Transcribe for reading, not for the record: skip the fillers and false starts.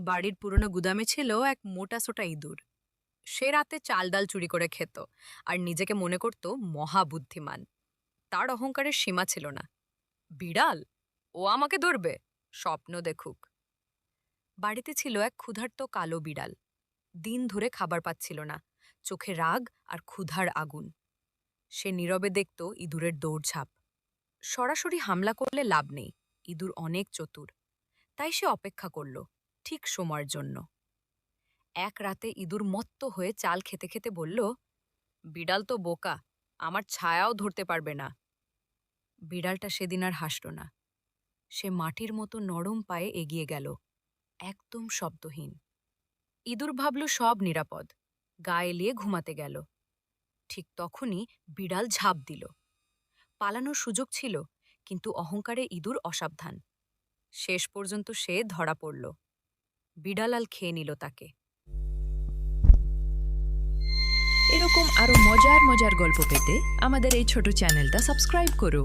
বাড়ির পুরনো গুদামে ছিল এক মোটাসোটা ইঁদুর। সে রাতে চাল ডাল চুরি করে খেত আর নিজেকে মনে করত মহাবুদ্ধিমান। তার অহংকারের সীমা ছিল না। বিড়াল, ও আমাকে ধরবে, স্বপ্ন দেখুক। বাড়িতে ছিল এক ক্ষুধার্ত কালো বিড়াল। দিন ধরে খাবার পাচ্ছিল না, চোখে রাগ আর ক্ষুধার আগুন। সে নীরবে দেখত ইঁদুরের দৌড়ঝাঁপ। সরাসরি হামলা করলে লাভ নেই, ইঁদুর অনেক চতুর। তাই সে অপেক্ষা করল, ঠিক সময়ের জন্য। এক রাতে ইঁদুর মত্ত হয়ে চাল খেতে খেতে বলল, বিড়াল তো বোকা, আমার ছায়াও ধরতে পারবে না। বিড়ালটা সেদিন আর হাসল না। সে মাটির মতো নরম পায়ে এগিয়ে গেল, একদম শব্দহীন। ইঁদুর ভাবল সব নিরাপদ, গা এলিয়ে ঘুমাতে গেল। ঠিক তখনই বিড়াল ঝাঁপ দিল। পালানোর সুযোগ ছিল, কিন্তু অহংকারে ইঁদুর অসাবধান। শেষ পর্যন্ত সে ধরা পড়ল। বিড়ালাল খেয়ে নিল তাকে। এরকম আরো মজার মজার গল্প পেতে আমাদের এই ছোট চ্যানেলটা সাবস্ক্রাইব করো।